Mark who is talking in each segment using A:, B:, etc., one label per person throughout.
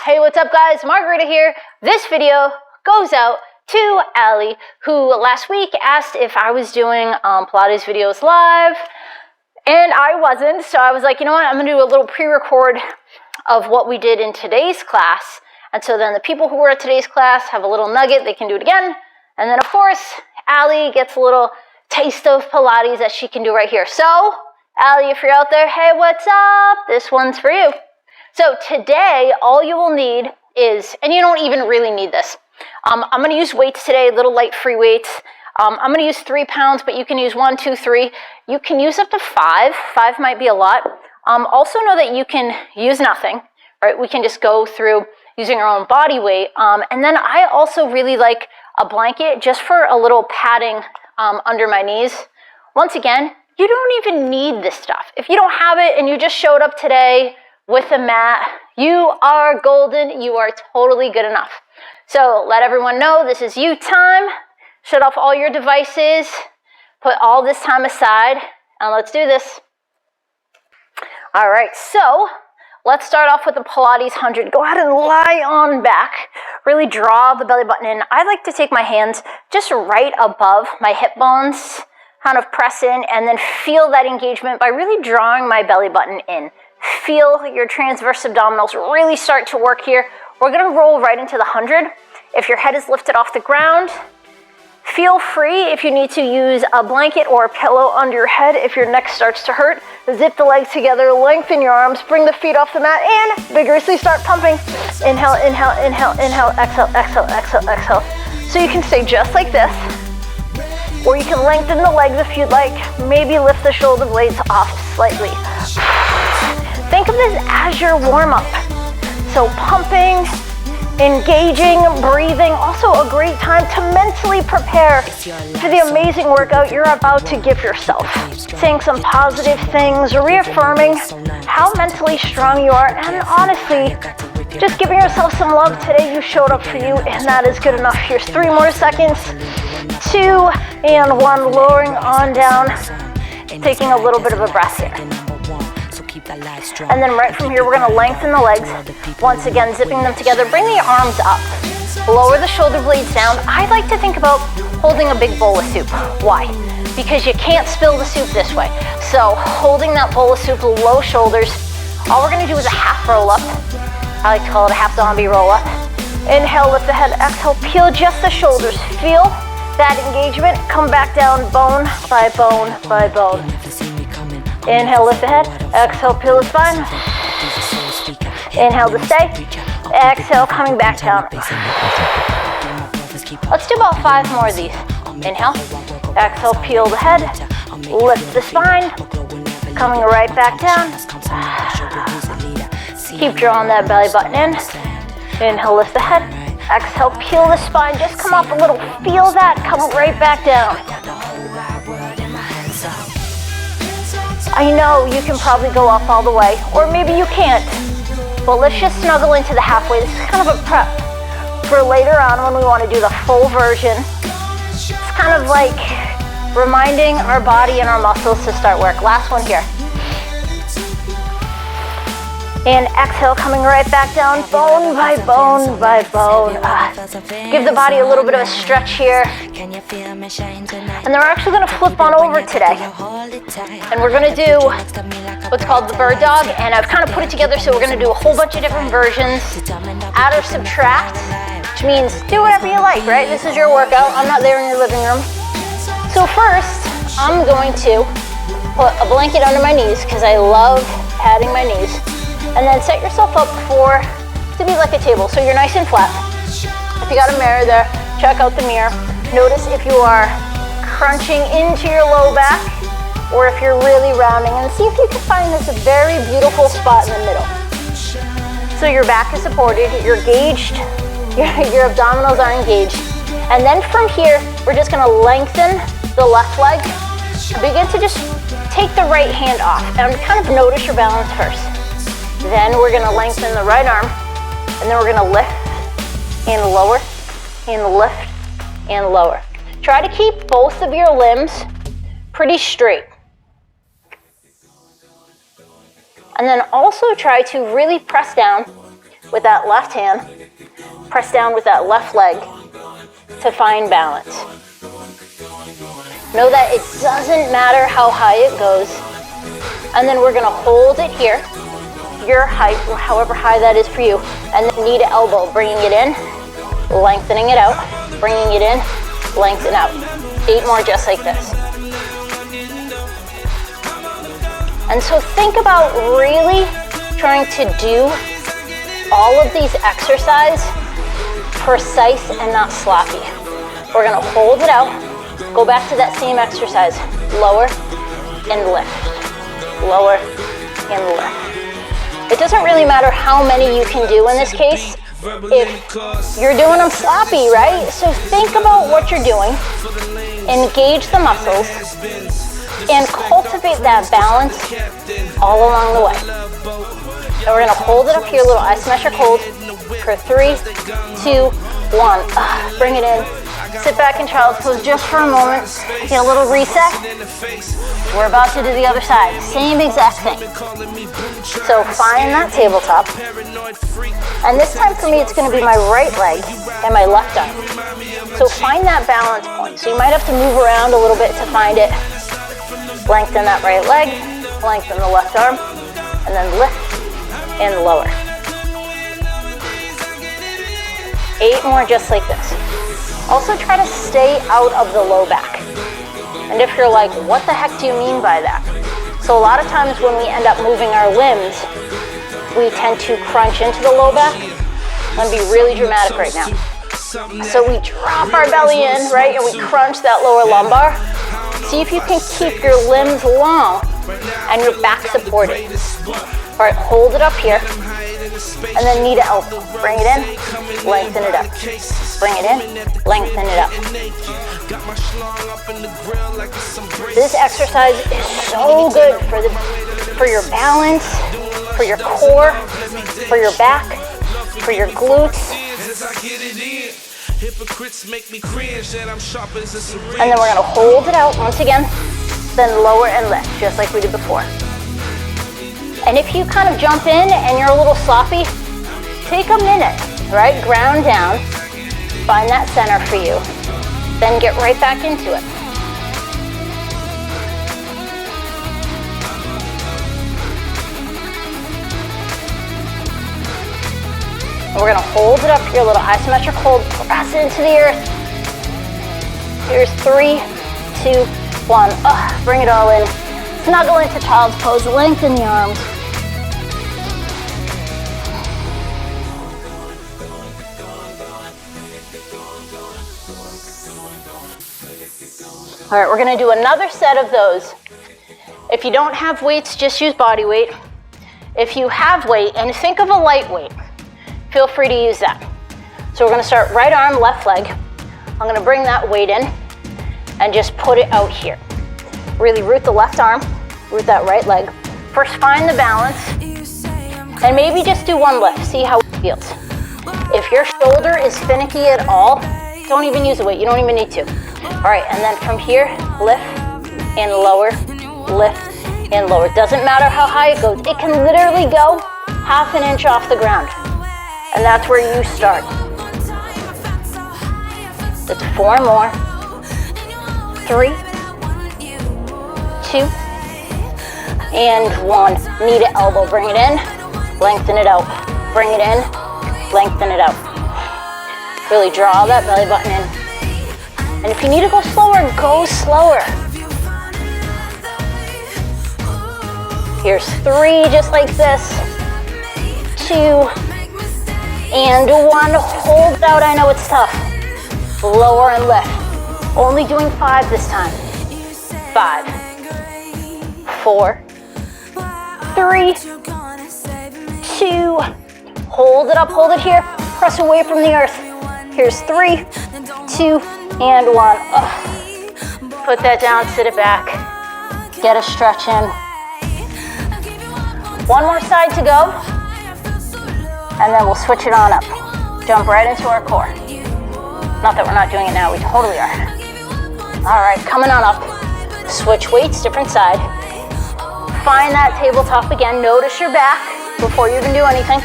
A: Hey, what's up guys? Margarita here. This video goes out to Allie, who last week asked if I was doing Pilates videos live, and I wasn't, so I was like, you know what, I'm gonna do a little pre-record of what we did in today's class, and so then the people who were at today's class have a little nugget, they can do it again, and then of course, Allie gets a little taste of Pilates that she can do right here. So, Allie, if you're out there, hey, what's up? This one's for you. So today, all you will need is, and you don't even really need this, I'm going to use weights today, little light free weights. I'm going to use 3 pounds, but you can use 1, 2, 3. You can use up to 5. 5 might be a lot. Also know that you can use nothing, right? We can just go through using our own body weight. And then I also really like a blanket just for a little padding under my knees. Once again, you don't even need this stuff. If you don't have it and you just showed up today with a mat, you are golden. You are totally good enough. So let everyone know this is you time. Shut off all your devices. Put all this time aside and let's do this. All right, so let's start off with the Pilates 100. Go ahead and lie on back. Really draw the belly button in. I like to take my hands just right above my hip bones, kind of press in and then feel that engagement by really drawing my belly button in. Feel your transverse abdominals really start to work here. We're gonna roll right into the 100. If your head is lifted off the ground, feel free if you need to use a blanket or a pillow under your head. If your neck starts to hurt, zip the legs together, lengthen your arms, bring the feet off the mat, and vigorously start pumping. Inhale, inhale, inhale, inhale, exhale, exhale, exhale, exhale. So you can stay just like this, or you can lengthen the legs if you'd like. Maybe lift the shoulder blades off slightly. Think of this as your warm-up. So pumping, engaging, breathing, also a great time to mentally prepare for the amazing workout you're about to give yourself. Saying some positive things, reaffirming how mentally strong you are, and honestly, just giving yourself some love today. You showed up for you, and that is good enough. Here's 3 more seconds. 2 and 1, lowering on down, taking a little bit of a breath here. And then right from here, we're gonna lengthen the legs. Once again, zipping them together, bring the arms up. Lower the shoulder blades down. I like to think about holding a big bowl of soup. Why? Because you can't spill the soup this way. So holding that bowl of soup, low shoulders. All we're gonna do is a half roll up. I like to call it a half zombie roll up. Inhale, lift the head, exhale, peel just the shoulders. Feel that engagement, come back down bone by bone by bone. Inhale, lift the head, exhale, peel the spine. Inhale to stay, exhale, coming back down. Let's do about 5 more of these. Inhale, exhale, peel the head, lift the spine, coming right back down. Keep drawing that belly button in. Inhale, lift the head, exhale, peel the spine, just come up a little, feel that, come right back down. I know you can probably go up all the way, or maybe you can't, but let's just snuggle into the halfway. This is kind of a prep for later on when we want to do the full version. It's kind of like reminding our body and our muscles to start work. Last one here. And exhale, coming right back down, bone by bone by bone. Give the body a little bit of a stretch here. And then we're actually gonna flip on over today. And we're gonna do what's called the bird dog. And I've kind of put it together so we're gonna do a whole bunch of different versions. Add or subtract, which means do whatever you like, right? This is your workout. I'm not there in your living room. So first, I'm going to put a blanket under my knees because I love padding my knees. And then set yourself up to be like a table, so you're nice and flat. If you got a mirror there, check out the mirror. Notice if you are crunching into your low back, or if you're really rounding, and see if you can find this very beautiful spot in the middle. So your back is supported, you're gauged, your abdominals are engaged. And then from here, we're just gonna lengthen the left leg, and begin to just take the right hand off, and kind of notice your balance first. Then we're gonna lengthen the right arm, and then we're gonna lift and lower, and lift and lower. Try to keep both of your limbs pretty straight. And then also try to really press down with that left hand. Press down with that left leg to find balance. Know that it doesn't matter how high it goes. And then we're gonna hold it here, your height, however high that is for you. And then knee to elbow, bringing it in, lengthening it out, bringing it in, lengthen out. 8 more just like this. And so think about really trying to do all of these exercises precise and not sloppy. We're gonna hold it out, go back to that same exercise, lower and lift, lower and lift. It doesn't really matter how many you can do in this case if you're doing them sloppy, right? So think about what you're doing, engage the muscles, and cultivate that balance all along the way. And we're gonna hold it up here, a little isometric hold for 3, 2, 1. Bring it in. Sit back in child's pose just for a moment. Get a little reset. We're about to do the other side. Same exact thing. So find that tabletop. And this time for me, it's going to be my right leg and my left arm. So find that balance point. So you might have to move around a little bit to find it. Lengthen that right leg, lengthen the left arm, and then lift and lower. 8 more just like this. Also try to stay out of the low back. And if you're like, what the heck do you mean by that? So a lot of times when we end up moving our limbs, we tend to crunch into the low back. I'm gonna be really dramatic right now. So we drop our belly in, right? And we crunch that lower lumbar. See if you can keep your limbs long and your back supported. All right, hold it up here. And then knee to elbow. Bring it in, lengthen it up. Bring it in, lengthen it up. This exercise is so good for your balance, for your core, for your back, for your glutes. And then we're gonna hold it out once again, then lower and lift, just like we did before. And if you kind of jump in and you're a little sloppy, take a minute, right? Ground down, find that center for you, then get right back into it. And we're gonna hold it up here, a little isometric hold, press it into the earth. Here's 3, 2, 1. Bring it all in. Snuggle into child's pose, lengthen the arms. All right, we're gonna do another set of those. If you don't have weights, just use body weight. If you have weight, and think of a light weight, feel free to use that. So we're gonna start right arm, left leg. I'm gonna bring that weight in and just put it out here. Really root the left arm, root that right leg. First, find the balance, and maybe just do 1 lift, see how it feels. If your shoulder is finicky at all, don't even use the weight, you don't even need to. All right, and then from here, lift and lower, lift and lower. Doesn't matter how high it goes. It can literally go 1/2 inch off the ground. And that's where you start. That's 4 more. 3, 2, and 1. Knee to elbow, bring it in, lengthen it out. Bring it in, lengthen it out. Really draw that belly button in. And if you need to go slower, go slower. Here's 3, just like this. 2, and 1. Hold it out, I know it's tough. Lower and lift. Only doing 5 this time. 5, 4, 3, 2. Hold it up, hold it here. Press away from the earth. Here's 3, 2, and 1. Put that down, sit it back. Get a stretch in. 1 more side to go. And then we'll switch it on up. Jump right into our core. Not that we're not doing it now, we totally are. All right, coming on up. Switch weights, different side. Find that tabletop again. Notice your back before you even do anything.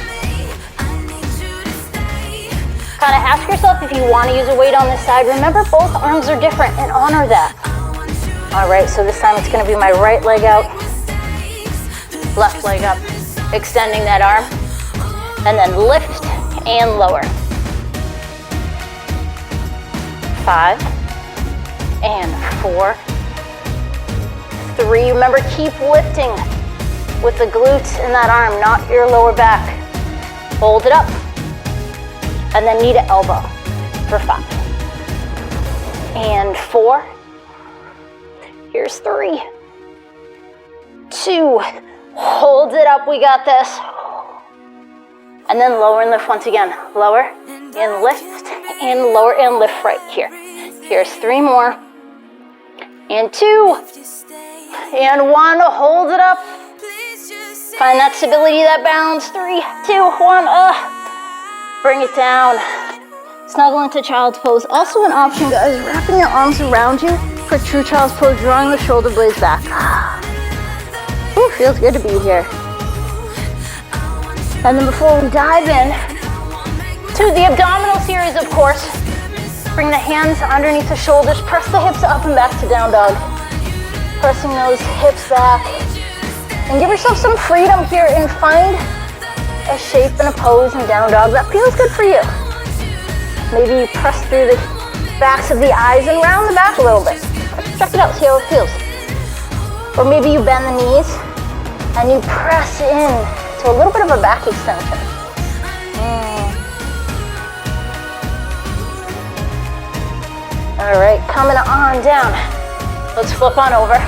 A: Kind of ask yourself if you want to use a weight on this side. Remember, both arms are different and honor that. All right, so this time it's going to be my right leg out, left leg up, extending that arm, and then lift and lower. 5 and 4, 3. Remember, keep lifting with the glutes in that arm, not your lower back. Hold it up. And then knee to elbow for 5. And 4. Here's 3. 2. Hold it up, we got this. And then lower and lift once again. Lower and lift and lower and lift right here. Here's 3 more. And 2. And 1, hold it up. Find that stability, that balance. 3, 2, 1, bring it down. Snuggle into child's pose. Also an option, guys, wrapping your arms around you for true child's pose, drawing the shoulder blades back. Ooh, feels good to be here. And then before we dive in to the abdominal series, of course, bring the hands underneath the shoulders, press the hips up and back to down dog. Pressing those hips back. And give yourself some freedom here and find a shape and a pose in down dog that feels good for you. Maybe you press through the backs of the eyes and round the back a little bit. Check it out, see how it feels. Or maybe you bend the knees and you press in to a little bit of a back extension. All right, coming on down. Let's flip on over.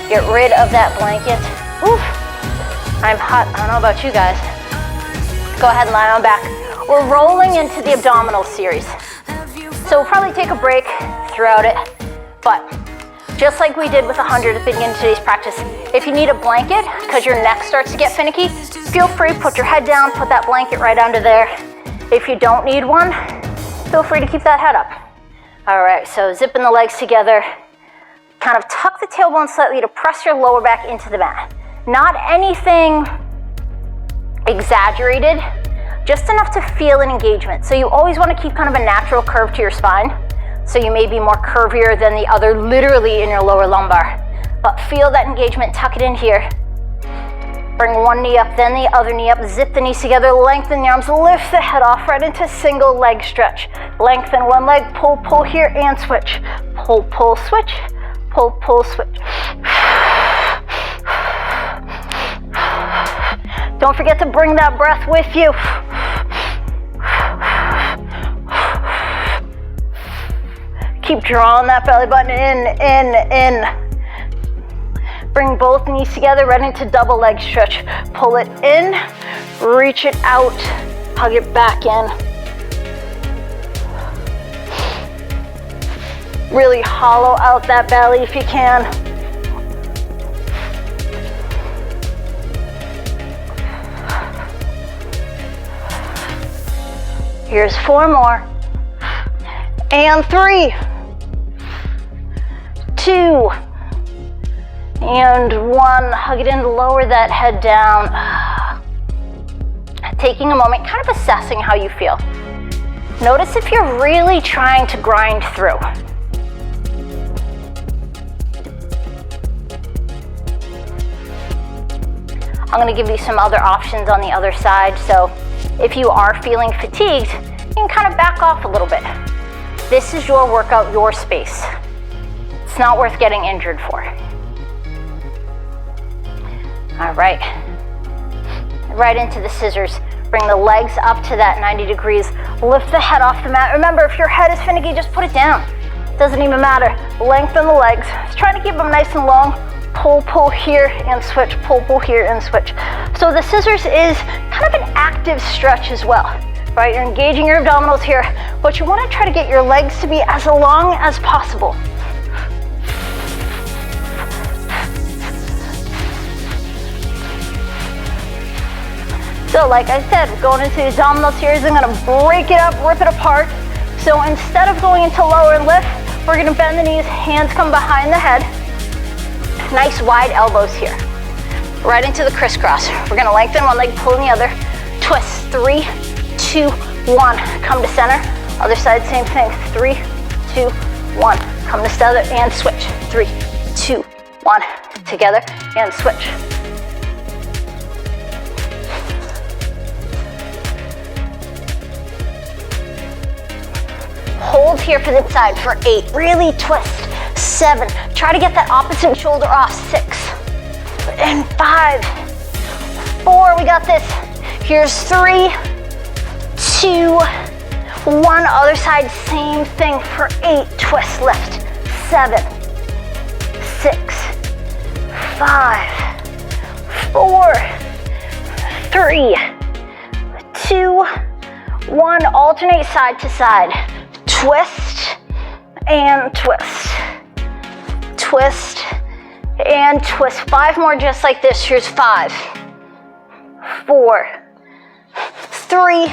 A: Get rid of that blanket. Oof, I'm hot, I don't know about you guys. Go ahead and lie on back. We're rolling into the abdominal series. So we'll probably take a break throughout it, but just like we did with 100 at the beginning of today's practice, if you need a blanket because your neck starts to get finicky, feel free, put your head down, put that blanket right under there. If you don't need one, feel free to keep that head up. All right, so zipping the legs together, kind of tuck the tailbone slightly to press your lower back into the mat. Not anything exaggerated, just enough to feel an engagement. So you always want to keep kind of a natural curve to your spine. So you may be more curvier than the other, literally in your lower lumbar. But feel that engagement, tuck it in here. Bring one knee up, then the other knee up, zip the knees together, lengthen the arms, lift the head off right into single leg stretch. Lengthen one leg, pull, pull here, and switch. Pull, pull, switch, pull, pull, switch. Don't forget to bring that breath with you. Keep drawing that belly button in. Bring both knees together, right into double leg stretch. Pull it in, reach it out, hug it back in. Really hollow out that belly if you can. Here's 4 more. And 3, 2, and 1. Hug it in, lower that head down. Taking a moment, kind of assessing how you feel. Notice if you're really trying to grind through. I'm going to give you some other options on the other side. So if you are feeling fatigued, you can kind of back off a little bit. This is your workout, your space. It's not worth getting injured for. All right. Right into the scissors. Bring the legs up to that 90 degrees. Lift the head off the mat. Remember, if your head is finicky, just put it down. Doesn't even matter. Lengthen the legs. Just try to keep them nice and long. Pull, pull here and switch. Pull, pull here and switch. So the scissors is kind of an active stretch as well, right? You're engaging your abdominals here, but you want to try to get your legs to be as long as possible. So like I said, we're going into the abdominal series. I'm going to break it up, rip it apart. So instead of going into lower and lift, we're going to bend the knees, hands come behind the head. Nice wide elbows here. Right into the crisscross. We're going to lengthen one leg, pull in the other. Twist. 3, 2, 1, come to center. Other side, same thing. 3, 2, 1. Come to center and switch. 3, 2, 1. Together and switch. Hold here for this side for 8. Really twist. 7. Try to get that opposite shoulder off. 6. And 5. 4. We got this. Here's 3, 2, 1. Other side, same thing for 8. Twist, lift. 7, 6, 5, 4, 3, 2, 1. Alternate side to side. Twist and twist. Twist and twist. 5 more just like this. Here's 5, 4, 3,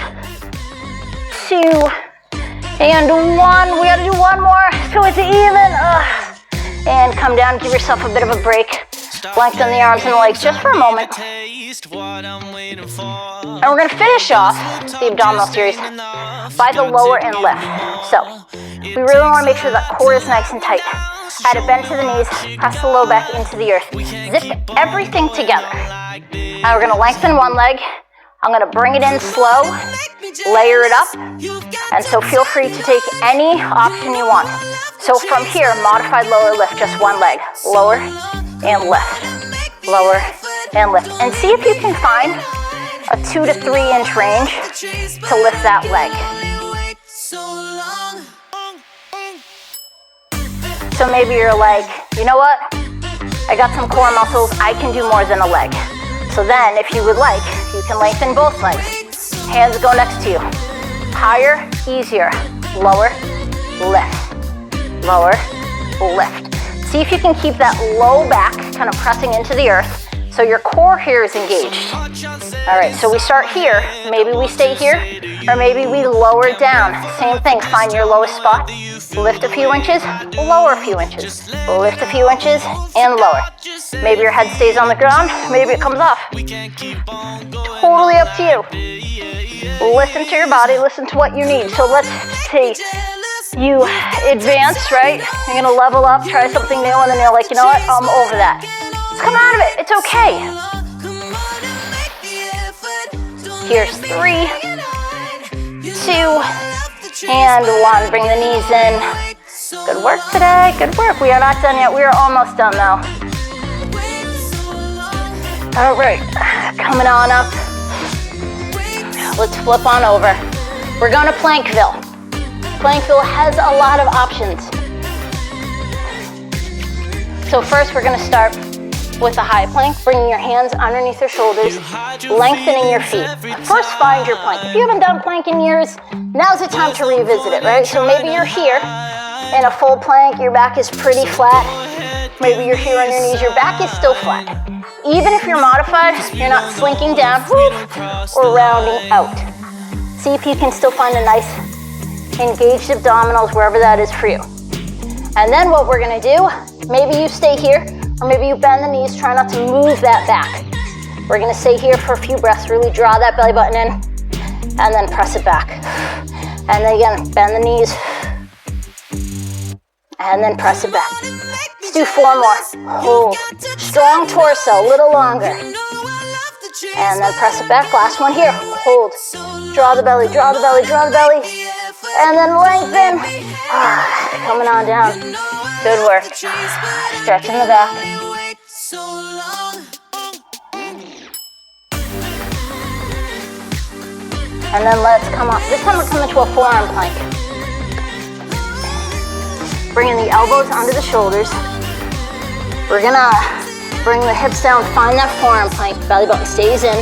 A: 2, and 1. We gotta do 1 more so it's even. And come down, give yourself a bit of a break. Lengthen the arms and the legs just for a moment. And we're gonna finish off the abdominal series by the lower and lift. So we really wanna make sure that core is nice and tight. Add a bend to the knees, press the low back into the earth. Zip everything together. And we're gonna lengthen one leg. I'm gonna bring it in slow, layer it up, and so feel free to take any option you want. So from here, modified lower lift, just one leg. Lower and lift, lower and lift. And see if you can find a 2 to 3 inch range to lift that leg. So maybe you're like, you know what? I got some core muscles, I can do more than a leg. So then, if you would like, you can lengthen both legs. Hands go next to you. Higher, easier. Lower, lift. Lower, lift. See if you can keep that low back kind of pressing into the earth so your core here is engaged. All right, so we start here. Maybe we stay here, or maybe we lower it down. Same thing, find your lowest spot. Lift a few inches, lower a few inches. Lift a few inches, and lower. Maybe your head stays on the ground, maybe it comes off. Totally up to you. Listen to your body, listen to what you need. So let's say you advance, right? You're gonna level up, try something new, and then you're like, you know what, I'm over that. Let's come out of it, it's okay. Here's 3, 2, and 1. Bring the knees in. Good work today, good work. We are not done yet, we are almost done though. All right, coming on up. Let's flip on over. We're going to Plankville. Plankville has a lot of options. So first we're going to start with a high plank, bringing your hands underneath your shoulders, lengthening your feet. First, find your plank. If you haven't done plank in years, now's the time to revisit it, right? So maybe you're here in a full plank, your back is pretty flat. Maybe you're here on your knees, your back is still flat. Even if you're modified, you're not slinking down or rounding out. See if you can still find a nice engaged abdominals wherever that is for you. And then what we're gonna do, maybe you stay here, or maybe you bend the knees, try not to move that back. We're gonna stay here for a few breaths, really draw that belly button in, and then press it back. And then again, bend the knees, and then press it back. Let's do 4 more. Hold. Strong torso, a little longer. And then press it back. Last one here. Hold. Draw the belly, draw the belly, draw the belly. And then lengthen. Coming on down. Good work. Stretching the back. And then let's come up. This time we're coming to a forearm plank. Bringing the elbows under the shoulders. We're gonna bring the hips down, find that forearm plank, belly button stays in.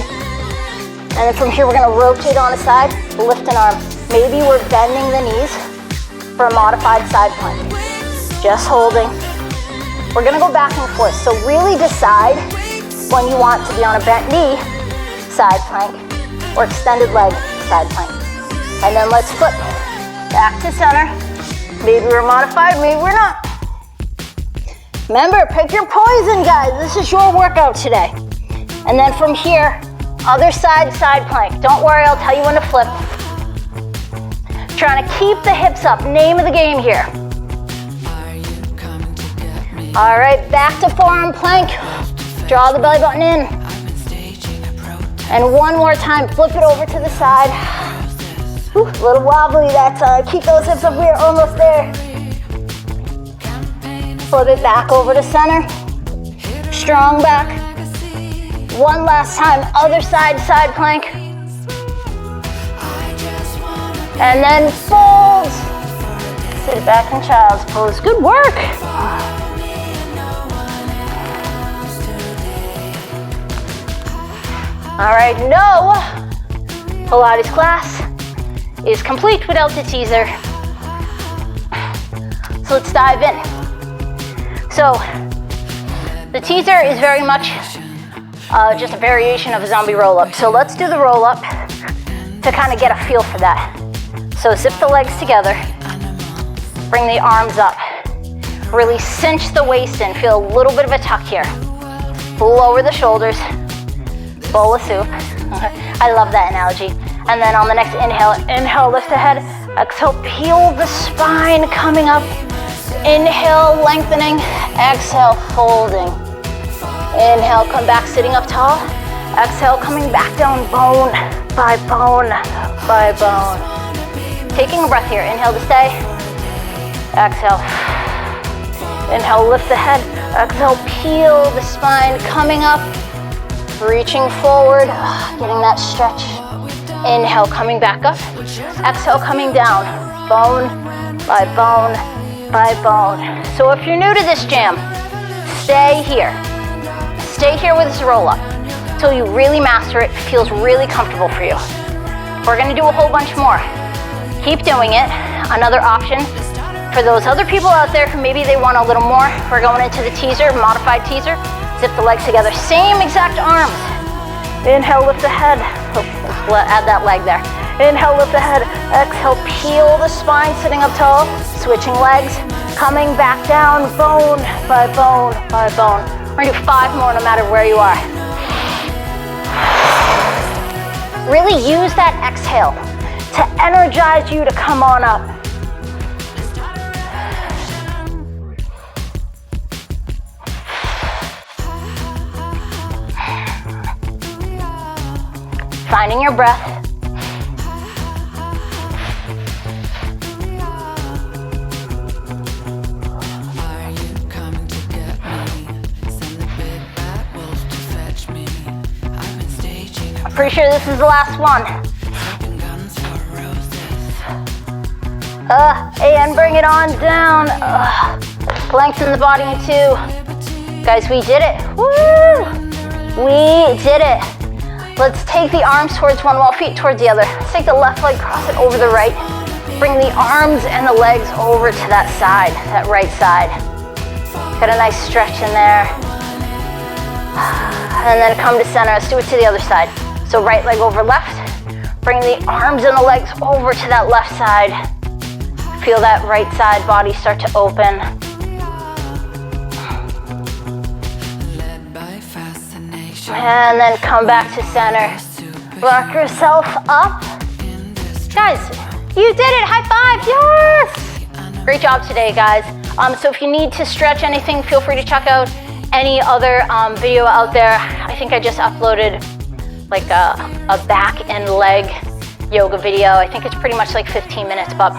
A: And then from here we're gonna rotate on the side, lift an arm. Maybe we're bending the knees for a modified side plank. Just holding. We're gonna go back and forth. So really decide when you want to be on a bent knee side plank or extended leg side plank. And then let's flip back to center. Maybe we're modified, maybe we're not. Remember, pick your poison, guys. This is your workout today. And then from here, other side, side plank. Don't worry, I'll tell you when to flip. trying to keep the hips up. Name of the game here. All right, back to forearm plank. Draw the belly button in. And one more time, flip it over to the side. Whew, a little wobbly, keep those hips up, we're almost there. Flip it back over to center. Strong back. One last time, other side, side plank. And then fold. Sit back in child's pose. Good work. All right, no Pilates class is complete without the teaser. So let's dive in. So the teaser is very much just a variation of a zombie roll-up. So let's do the roll-up to kind of get a feel for that. So zip the legs together, bring the arms up, really cinch the waist in, feel a little bit of a tuck here. Lower the shoulders, bowl of soup. I love that analogy. And then on the next inhale, inhale, lift the head. Exhale, peel the spine, coming up. Inhale, lengthening. Exhale, folding. Inhale, come back, sitting up tall. Exhale, coming back down, bone by bone by bone. Taking a breath here. Inhale to stay. Exhale. Inhale, lift the head. Exhale, peel the spine, coming up. Reaching forward, getting that stretch. Inhale, coming back up. Exhale, coming down, bone by bone by bone. So if you're new to this jam, stay here. Stay here with this roll-up until you really master it, feels really comfortable for you. We're gonna do a whole bunch more. Keep doing it. Another option for those other people out there who maybe they want a little more, we're going into the teaser, modified teaser. Zip the legs together, same exact arms. Inhale, lift the head. Oh, add that leg there. Inhale, lift the head. Exhale, peel the spine, sitting up tall. Switching legs, coming back down, bone by bone by bone. We're gonna do 5 more no matter where you are. Really use that exhale to energize you to come on up. Finding your breath. I'm pretty sure this is the last one. And bring it on down. Lengthen the body in 2. Guys, we did it. Woo! We did it. Let's take the arms towards one wall, feet towards the other. Let's take the left leg, cross it over the right. Bring the arms and the legs over to that side, that right side. Get a nice stretch in there. And then come to center. Let's do it to the other side. So right leg over left. Bring the arms and the legs over to that left side. Feel that right side body start to open. And then come back to center. Rock yourself up. Guys, you did it. High five. Yes. Great job today, guys. So if you need to stretch anything, feel free to check out any other video out there. I think I just uploaded like a back and leg yoga video. I think it's pretty much like 15 minutes, but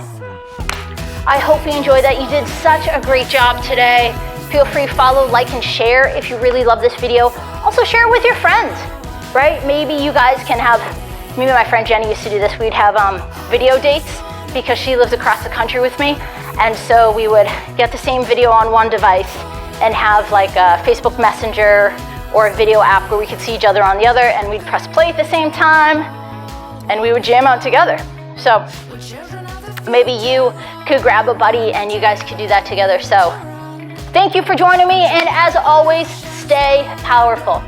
A: I hope you enjoyed that. You did such a great job today. Feel free to follow, like, and share if you really love this video. Also share it with your friends, right? Maybe you guys can have, me and my friend Jenny used to do this. We'd have video dates because she lives across the country with me. And so we would get the same video on one device and have like a Facebook Messenger or a video app where we could see each other on the other, and we'd press play at the same time and we would jam out together. So maybe you could grab a buddy and you guys could do that together. So thank you for joining me, and as always, stay powerful.